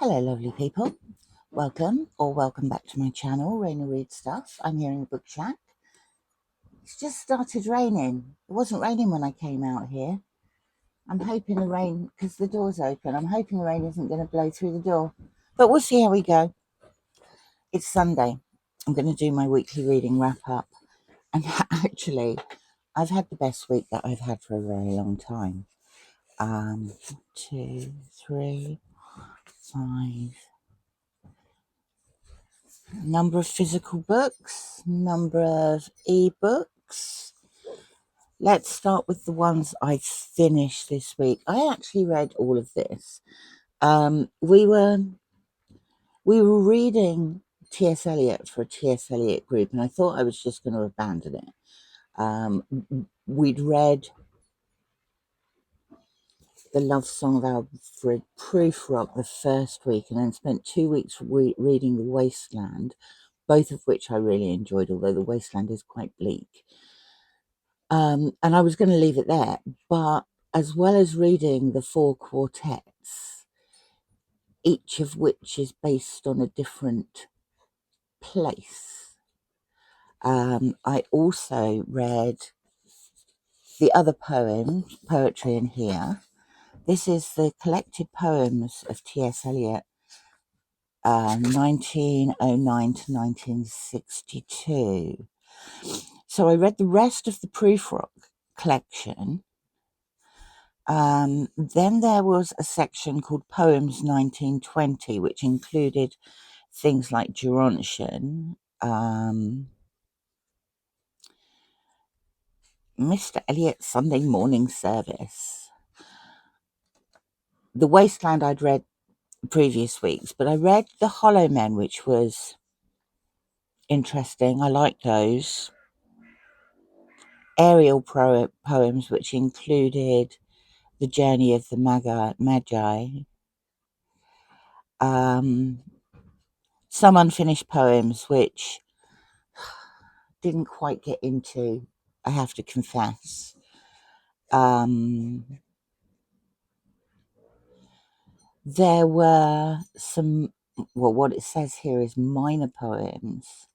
Hello, lovely people. Welcome or welcome back to my channel, Raina Reads Stuff. I'm here in the book shack. It's just started raining. It wasn't raining when I came out here. I'm hoping the rain, because the door's open, I'm hoping the rain isn't going to blow through the door. But we'll see how we go. It's Sunday. I'm going to do my weekly reading wrap up. And actually, I've had the best week that I've had for a very long time. 2, 3, 5. Number of physical books, number of ebooks. Let's start with the ones I finished this week. I actually read all of this. We were reading T.S. Eliot for a T.S. Eliot group, and I thought I was just going to abandon it. We'd read The Love Song of Alfred Prufrock the first week, and then spent 2 weeks reading The Wasteland, both of which I really enjoyed, although The Wasteland is quite bleak. And I was going to leave it there, but as well as reading the 4 quartets, each of which is based on a different place, I also read the other poetry in here. This is the collected poems of T.S. Eliot, 1909 to 1962. So I read the rest of the Prufrock collection. Then there was a section called Poems 1920, which included things like Gerontion, Mr. Eliot's Sunday Morning Service. The Wasteland I'd read previous weeks, but I read The Hollow Men, which was interesting. I like those. Aerial poems, which included The Journey of the Magi. Some unfinished poems, which didn't quite get into, I have to confess. There were some, well, what it says here is minor poems,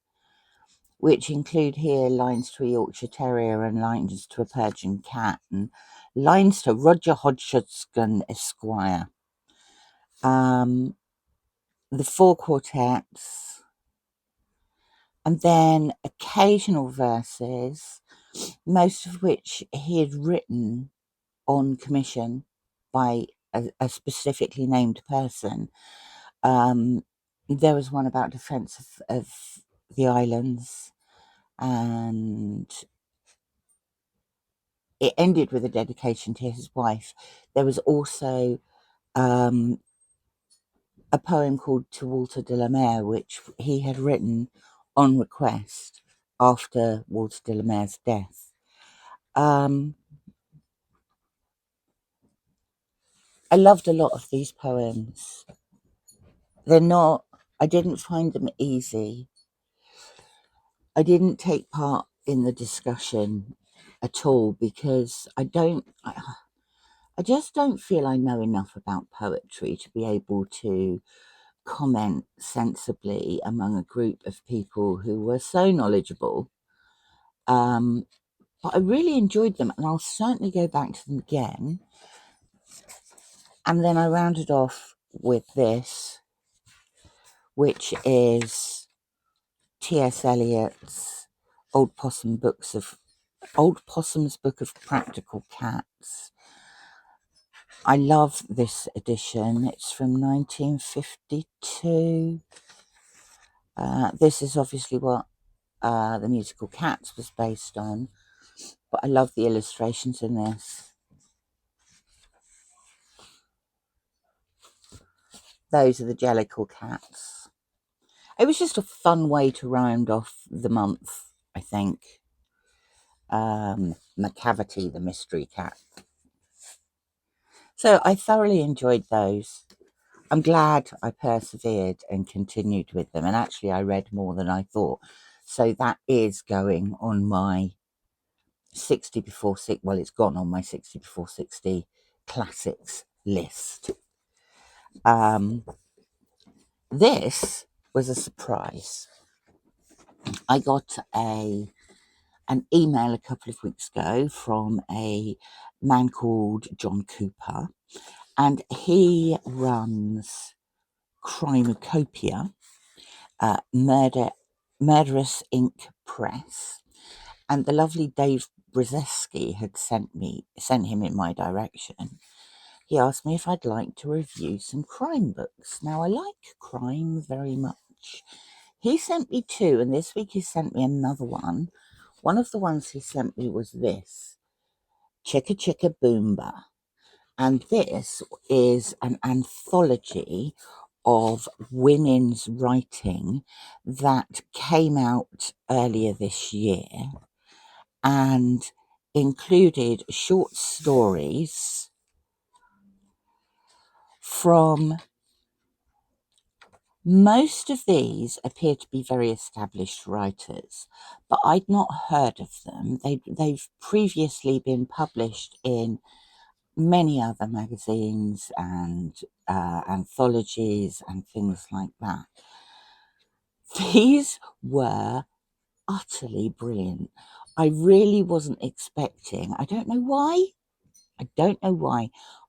which include here lines to a Yorkshire Terrier and lines to a Persian cat and lines to Roger Hodgson, Esquire. The 4 quartets, and then occasional verses, most of which he had written on commission by a specifically named person. There was one about defense of the islands, and it ended with a dedication to his wife. There was also a poem called To Walter de la Mare, which he had written on request after Walter de la Mare's death. I loved a lot of these poems. I didn't find them easy. I didn't take part in the discussion at all because I just don't feel I know enough about poetry to be able to comment sensibly among a group of people who were so knowledgeable. But I really enjoyed them, and I'll certainly go back to them again. And then I rounded off with this, which is T.S. Eliot's Old Possum's Book of Practical Cats. I love this edition. It's from 1952. This is obviously what the musical Cats was based on, but I love the illustrations in this. Those are the Jellicle cats. It was just a fun way to round off the month, I think. Macavity, the mystery cat. So I thoroughly enjoyed those. I'm glad I persevered and continued with them. And actually, I read more than I thought. So that is going on my 60 before 60. Well, it's gone on my 60 before 60 classics list. This was a surprise. I got an email a couple of weeks ago from a man called John Cooper, and he runs Crimacopia, Murderous Ink Press, and the lovely Dave Brzezinski had sent him in my direction. He asked me if I'd like to review some crime books. Now, I like crime very much. He sent me two, and this week he sent me another one. One of the ones he sent me was this, Chica Chica Boomba. And this is an anthology of women's writing that came out earlier this year and included short stories from most of these appear to be very established writers, but I'd not heard of them. They've previously been published in many other magazines and anthologies and things like that. These were utterly brilliant. I really wasn't expecting, I don't know why,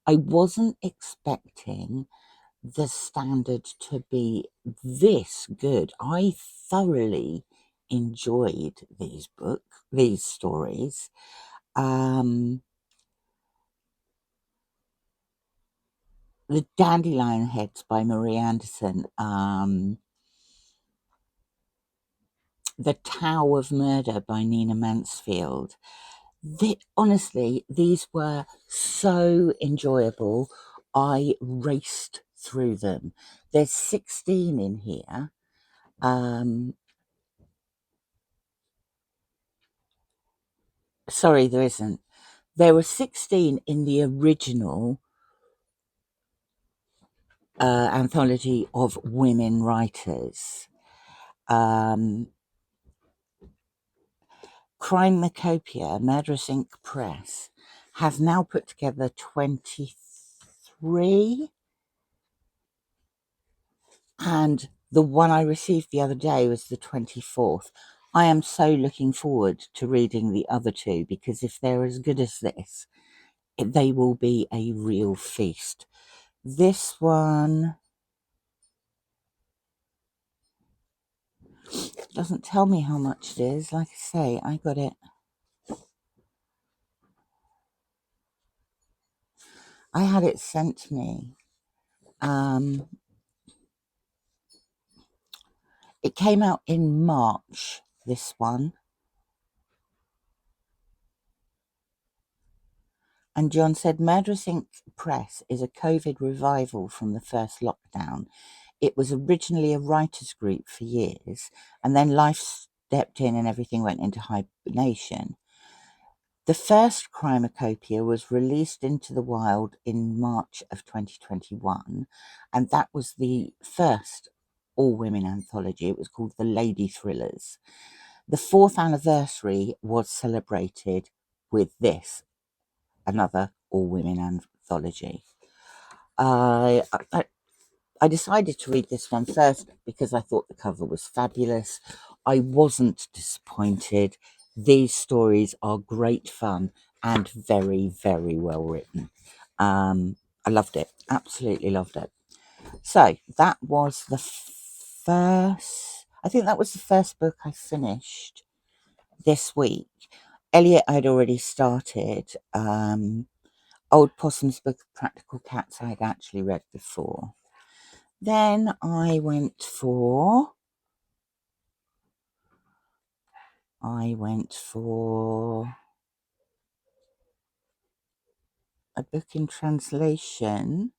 I wasn't expecting the standard to be this good. I thoroughly enjoyed these stories. The Dandelion Heads by Marie Anderson, The Tao of Murder by Nina Mansfield. Honestly, these were so enjoyable. I raced through them. There's 16 in here. Sorry, there isn't. There were 16 in the original anthology of women writers. Crimacopia, Murderous Ink Press, has now put together 23, and the one I received the other day was the 24th. I am so looking forward to reading the other two, because if they're as good as this, they will be a real feast. This one doesn't tell me how much it is. Like I say, I got it. I had it sent to me. It came out in March, this one. And John said, Murderous Ink Press is a COVID revival from the first lockdown. It was originally a writers' group for years, and then life stepped in and everything went into hibernation. The first Crimacopia was released into the wild in March of 2021, and that was the first all-women anthology. It was called The Lady Thrillers. The 4th anniversary was celebrated with this, another all-women anthology. I decided to read this one first because I thought the cover was fabulous. I wasn't disappointed. These stories are great fun and very, very well written. I loved it. Absolutely loved it. So that was the first, I think that was the first book I finished this week. Eliot I'd already started. Old Possum's Book of Practical Cats I had actually read before. Then I went for a book in translation.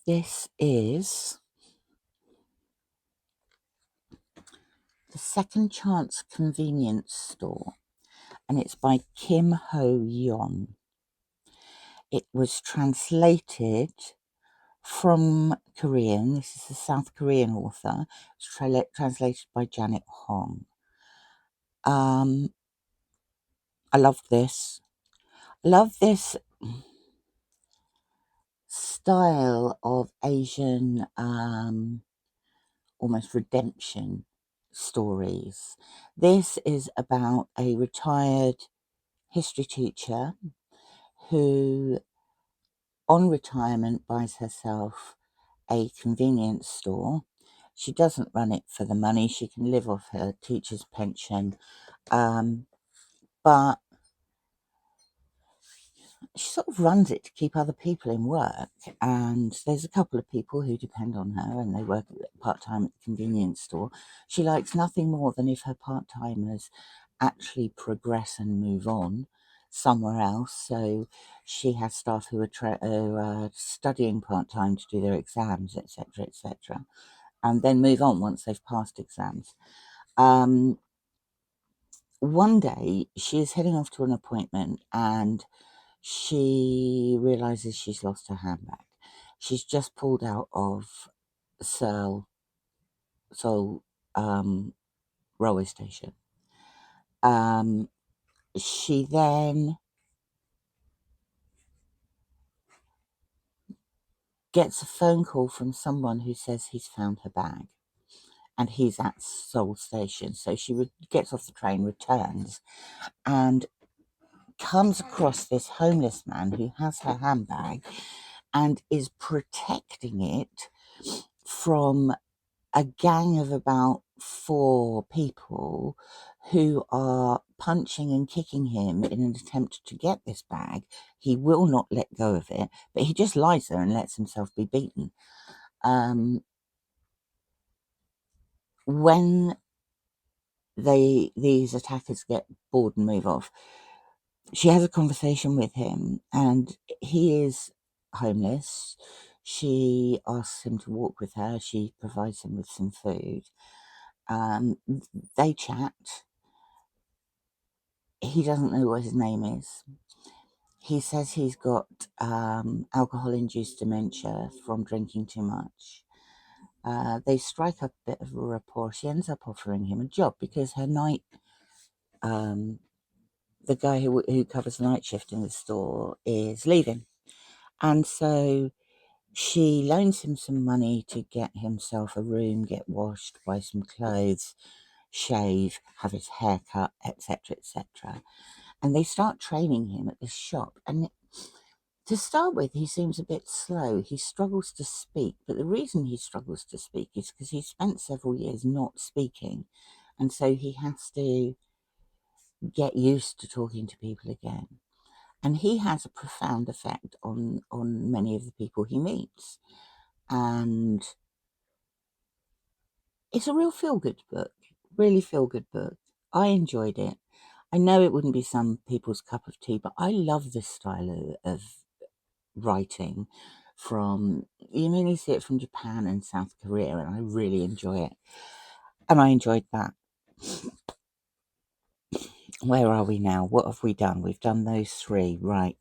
This is The Second Chance Convenience Store, and it's by Kim Hoe-Yeon. It was translated from Korean. This is a South Korean author. It's translated by Janet Hong. I love this. style of Asian almost redemption stories. This is about a retired history teacher who, on retirement, buys herself a convenience store. She doesn't run it for the money, she can live off her teacher's pension, but she sort of runs it to keep other people in work. And there's a couple of people who depend on her and they work part-time at the convenience store. She likes nothing more than if her part-timers actually progress and move on somewhere else. So she has staff who are studying part-time to do their exams, etc., and then move on once they've passed exams. One day she is heading off to an appointment and she realizes she's lost her handbag. She's just pulled out of Seoul railway station. She then gets a phone call from someone who says he's found her bag and he's at Seoul station. So she gets off the train, returns, and comes across this homeless man who has her handbag and is protecting it from a gang of about 4 people who are punching and kicking him in an attempt to get this bag. He will not let go of it, but he just lies there and lets himself be beaten. When these attackers get bored and move off, she has a conversation with him, and he is homeless. She asks him to walk with her. She provides him with some food. They chat. He doesn't know what his name is. He says he's got alcohol-induced dementia from drinking too much. They strike up a bit of a rapport. She ends up offering him a job because her night, the guy who covers the night shift in the store is leaving. And so she loans him some money to get himself a room, get washed, buy some clothes, shave, have his hair cut, etc. And they start training him at this shop. And to start with, he seems a bit slow. He struggles to speak, but the reason he struggles to speak is because he spent several years not speaking. And so he has to get used to talking to people again. And he has a profound effect on many of the people he meets. And it's a real feel-good book, really feel-good book. I enjoyed it. I know it wouldn't be some people's cup of tea, but I love this style of writing from, you mainly see it from Japan and South Korea, and I really enjoy it. And I enjoyed that. Where are we now? What have we done? We've done those 3, right.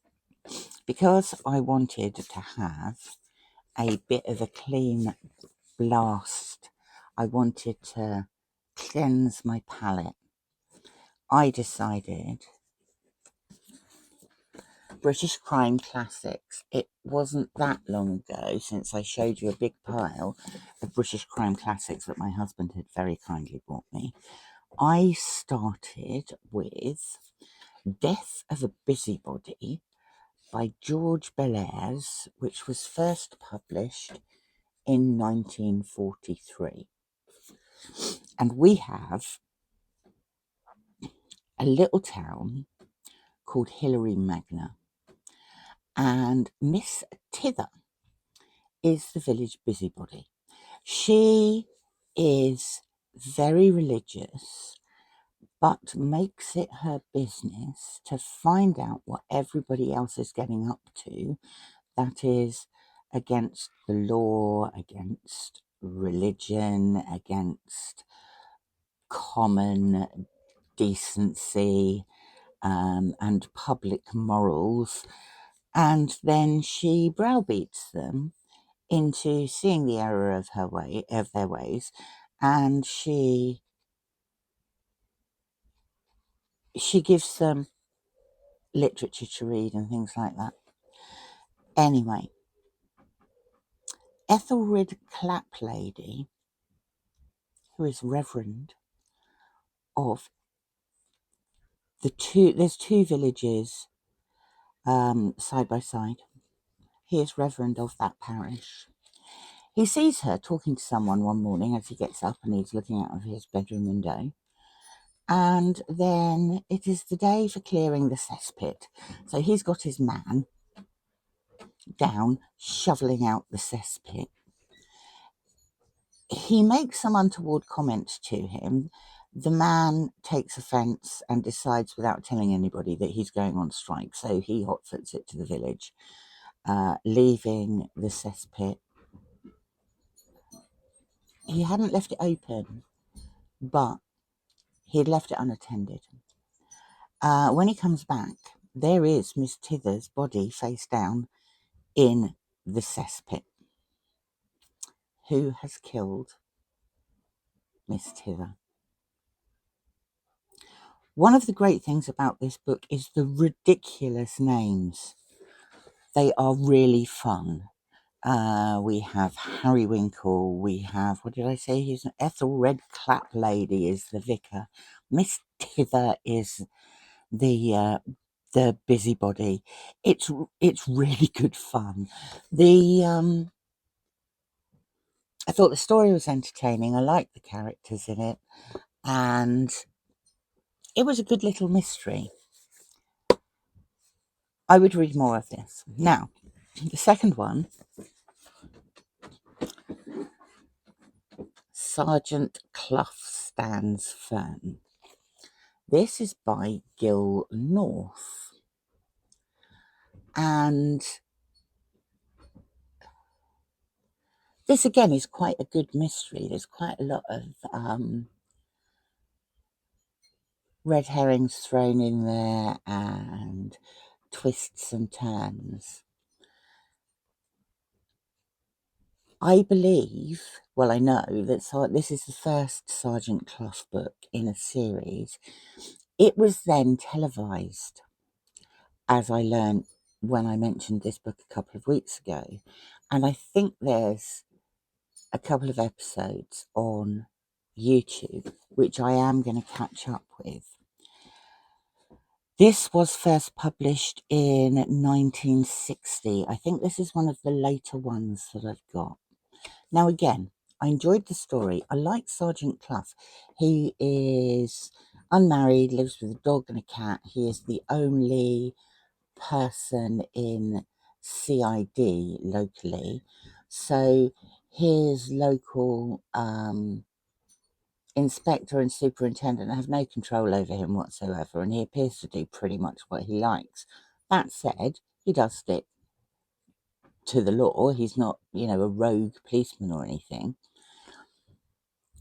Because I wanted to have a bit of a clean blast, I wanted to cleanse my palate. I decided British crime classics. It wasn't that long ago since I showed you a big pile of British crime classics that my husband had very kindly bought me. I started with Death of a Busybody by George Bellairs, which was first published in 1943. And we have a little town called Hilary Magna, and Miss Tither is the village busybody. She is very religious, but makes it her business to find out what everybody else is getting up to that is against the law, against religion, against common decency, and public morals. And then she browbeats them into seeing the error of their ways, and she gives them literature to read and things like that. Anyway, Ethelred Claplady, who is Reverend of there's two villages side by side. He is Reverend of that parish. He sees her talking to someone one morning as he gets up and he's looking out of his bedroom window. And then it is the day for clearing the cesspit. So he's got his man down shoveling out the cesspit. He makes some untoward comments to him. The man takes offence and decides without telling anybody that he's going on strike. So he hotfoots it to the village, leaving the cesspit. He hadn't left it open, but he had left it unattended. When he comes back, there is Miss Tither's body face down in the cesspit. Who has killed Miss Tither? One of the great things about this book is the ridiculous names. They are really fun. We have Harry Winkle. We have, what did I say? He's an Ethelred Claplady is the vicar. Miss Tither is the busybody. It's really good fun. I thought the story was entertaining. I liked the characters in it, and it was a good little mystery. I would read more of this. Now, the second one, Sergeant Cluff Stands Firm. This is by Gil North. And this again is quite a good mystery. There's quite a lot of red herrings thrown in there and twists and turns. I believe, well, I know that this is the first Sergeant Cluff book in a series. It was then televised, as I learned when I mentioned this book a couple of weeks ago. And I think there's a couple of episodes on YouTube, which I am going to catch up with. This was first published in 1960. I think this is one of the later ones that I've got. Now, again, I enjoyed the story. I like Sergeant Cluff. He is unmarried, lives with a dog and a cat. He is the only person in CID locally. So his local inspector and superintendent have no control over him whatsoever, and he appears to do pretty much what he likes. That said, he does stick to the law. He's not, a rogue policeman or anything.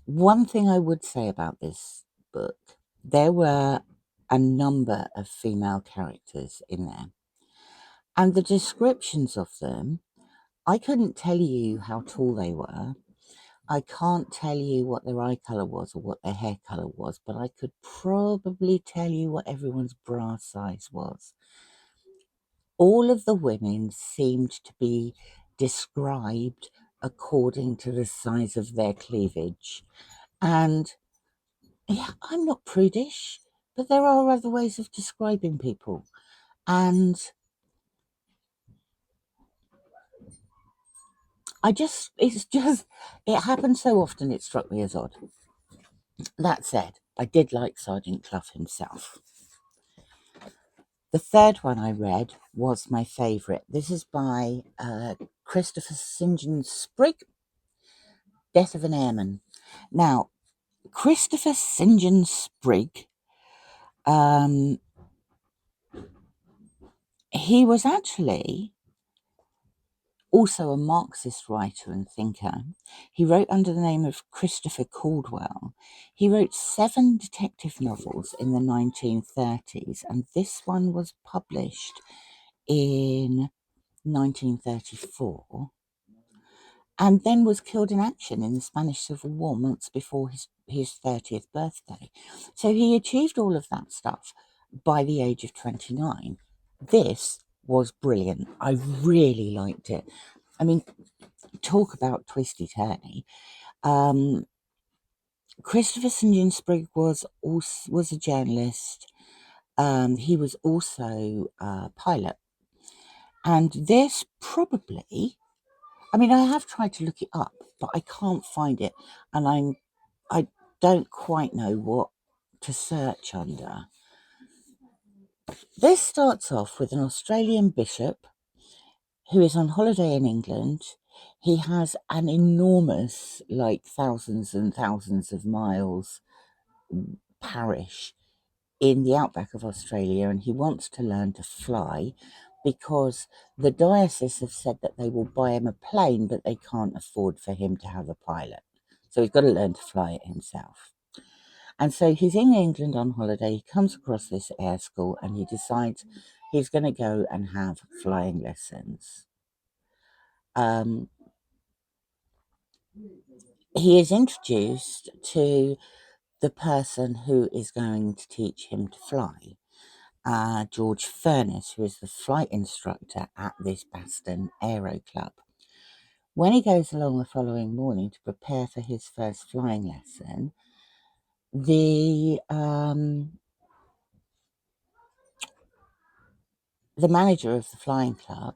One thing I would say about this book, there were a number of female characters in there, and the descriptions of them, I couldn't tell you how tall they were. I can't tell you what their eye colour was or what their hair colour was, but I could probably tell you what everyone's bra size was. All of the women seemed to be described according to the size of their cleavage. And yeah, I'm not prudish, but there are other ways of describing people. And it happened so often it struck me as odd. That said, I did like Sergeant Cluff himself. The third one I read was my favourite. This is by Christopher St. John Sprigg, Death of an Airman. Now, Christopher St. John Sprigg, he was actually also a Marxist writer and thinker. He wrote under the name of Christopher Caldwell. He wrote 7 detective novels in the 1930s, and this one was published in 1934, and then was killed in action in the Spanish Civil War months before his 30th birthday. So he achieved all of that stuff by the age of 29. This was brilliant. I really liked it. I mean, talk about twisty-turny. Christopher St. John Sprigg was a journalist. He was also a pilot. And this probably, I mean, I have tried to look it up, but I can't find it. And I don't quite know what to search under. This starts off with an Australian bishop who is on holiday in England. He has an enormous, like thousands and thousands of miles parish in the outback of Australia, and he wants to learn to fly because the diocese have said that they will buy him a plane, but they can't afford for him to have a pilot. So he's got to learn to fly it himself. And so he's in England on holiday. He comes across this air school and he decides he's going to go and have flying lessons. He is introduced to the person who is going to teach him to fly, George Furness, who is the flight instructor at this Baston Aero Club. When he goes along the following morning to prepare for his first flying lesson, the manager of the flying club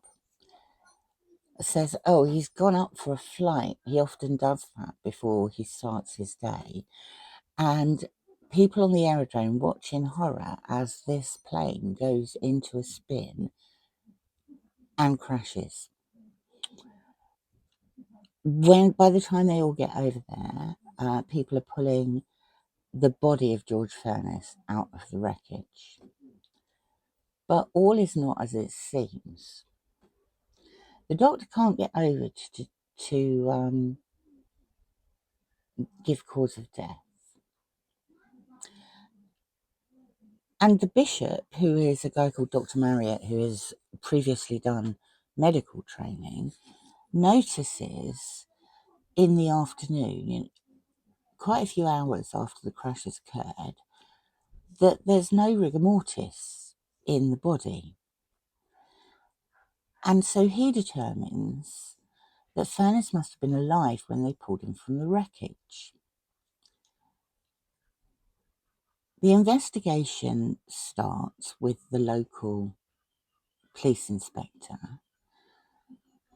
says, oh, he's gone up for a flight. He often does that before he starts his day. And people on the aerodrome watch in horror as this plane goes into a spin and crashes. By the time they all get over there, people are pulling the body of George Furness out of the wreckage. But all is not as it seems. The doctor can't get over to give cause of death. And the bishop, who is a guy called Dr. Marriott, who has previously done medical training, notices in the afternoon, quite a few hours after the crash has occurred, that there's no rigor mortis in the body. And so he determines that Furness must have been alive when they pulled him from the wreckage. The investigation starts with the local police inspector,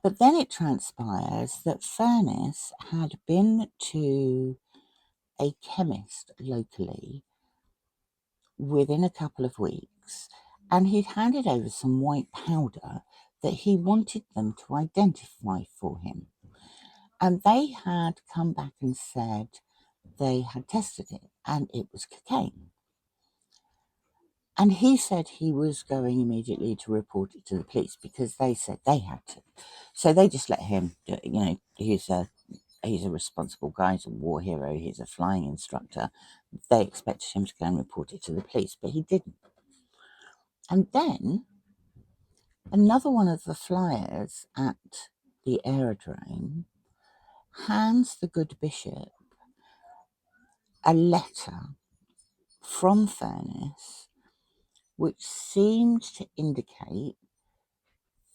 but then it transpires that Furness had been to a chemist locally within a couple of weeks, and he'd handed over some white powder that he wanted them to identify for him. And they had come back and said they had tested it and it was cocaine. And he said he was going immediately to report it to the police because they said they had to. So they just let him do it. You know, he's a responsible guy, he's a war hero, he's a flying instructor. They expected him to go and report it to the police, but he didn't. And then another one of the flyers at the aerodrome hands the good bishop a letter from Furness which seemed to indicate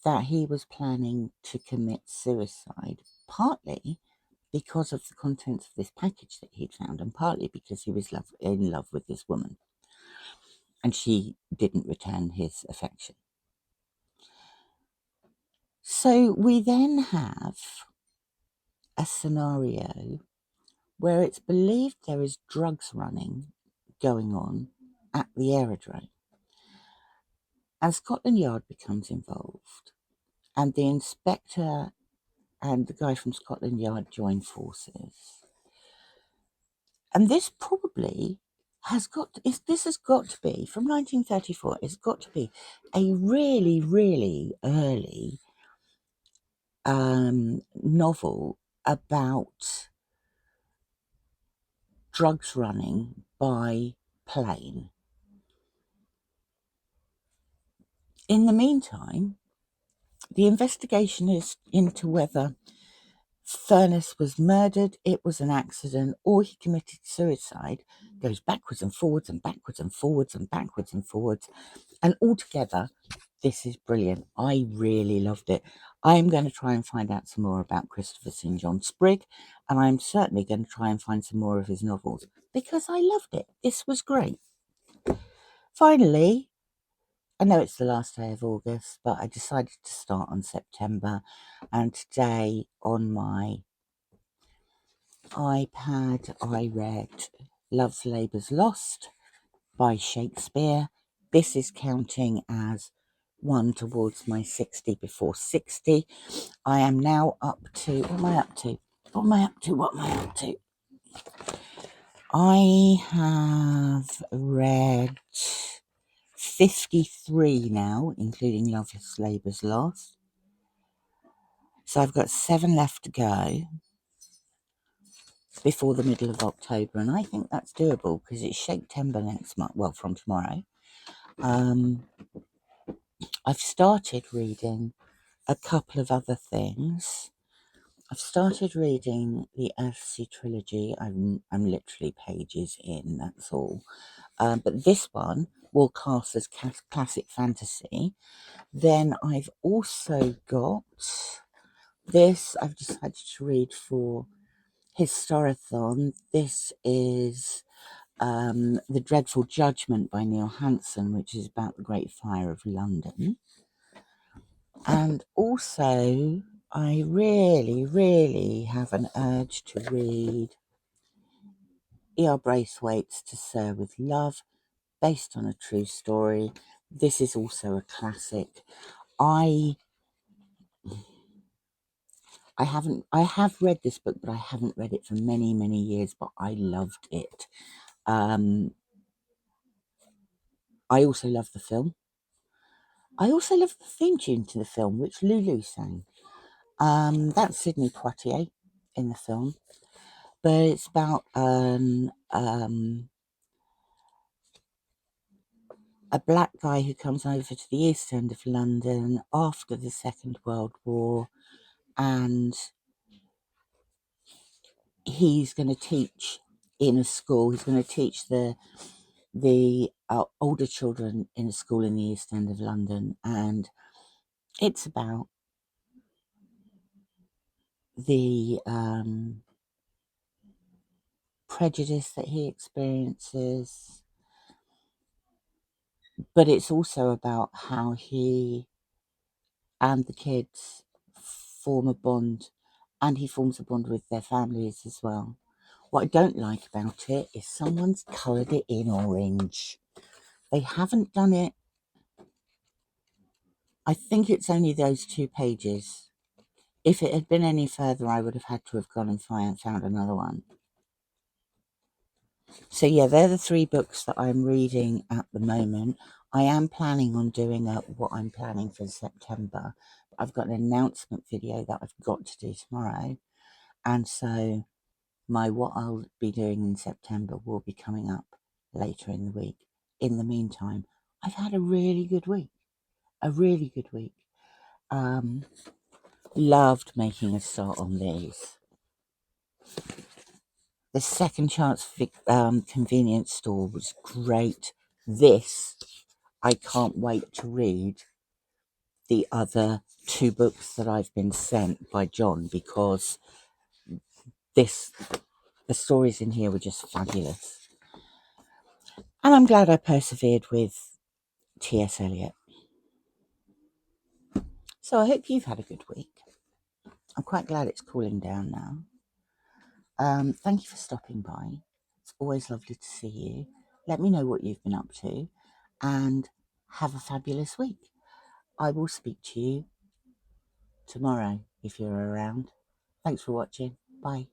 that he was planning to commit suicide, partly because of the contents of this package that he'd found, and partly because he was in love with this woman, and she didn't return his affection. So we then have a scenario where it's believed there is drugs going on at the aerodrome. And Scotland Yard becomes involved, and the inspector and the guy from Scotland Yard join forces. And this probably has got to be, from 1934, it's got to be a really, really early novel about drugs running by plane. In the meantime, the investigation is into whether Furness was murdered, it was an accident, or he committed suicide, goes backwards and forwards and backwards and forwards and backwards and forwards. And altogether, this is brilliant. I really loved it. I am going to try and find out some more about Christopher St. John Sprigg, and I'm certainly going to try and find some more of his novels because I loved it. This was great. Finally, I know it's the last day of August, but I decided to start on September, and today on my iPad I read Love's Labour's Lost by Shakespeare. This is counting as one towards my 60 before 60. I am now up to, what am I up to? What am I up to? What am I up to? I have read 53 now, including Love's Labour's Lost. So I've got 7 left to go before the middle of October, and I think that's doable because it's Shakespeare next month, well, from tomorrow. I've started reading a couple of other things. I've started reading the Earthsea Trilogy. I'm literally pages in, that's all. But this one will class as classic fantasy. Then I've also got this, I've decided to read for Historathon. This is The Dreadful Judgement by Neil Hanson, which is about the Great Fire of London. And also, I really have an urge to read E.R. Braithwaite's To Sir with Love, based on a true story. This is also a classic. I have read this book, but I haven't read it for many years, but I loved it. I also love the film. I also love the theme tune to the film, which Lulu sang. That's Sidney Poitier in the film, but it's about a black guy who comes over to the East End of London after the Second World War, and he's going to teach in a school. He's going to teach the older children in a school in the East End of London, and it's about the prejudice that he experiences, but it's also about how he and the kids form a bond, and he forms a bond with their families as well. What I don't like about it is someone's coloured it in orange. They haven't done it. I think it's only those 2 pages. If it had been any further, I would have had to have gone and found another one. So yeah, they're the 3 books that I'm reading at the moment. I am planning on doing what I'm planning for September. I've got an announcement video that I've got to do tomorrow. And so what I'll be doing in September will be coming up later in the week. In the meantime, I've had a really good week. Loved making a start on these. The Second Chance convenience store was great. This, I can't wait to read the other 2 books that I've been sent by John, because the stories in here were just fabulous. And I'm glad I persevered with T.S. Eliot. So I hope you've had a good week. I'm quite glad it's cooling down now. Thank you for stopping by. It's always lovely to see you. Let me know what you've been up to, and have a fabulous week. I will speak to you tomorrow if you're around. Thanks for watching. Bye.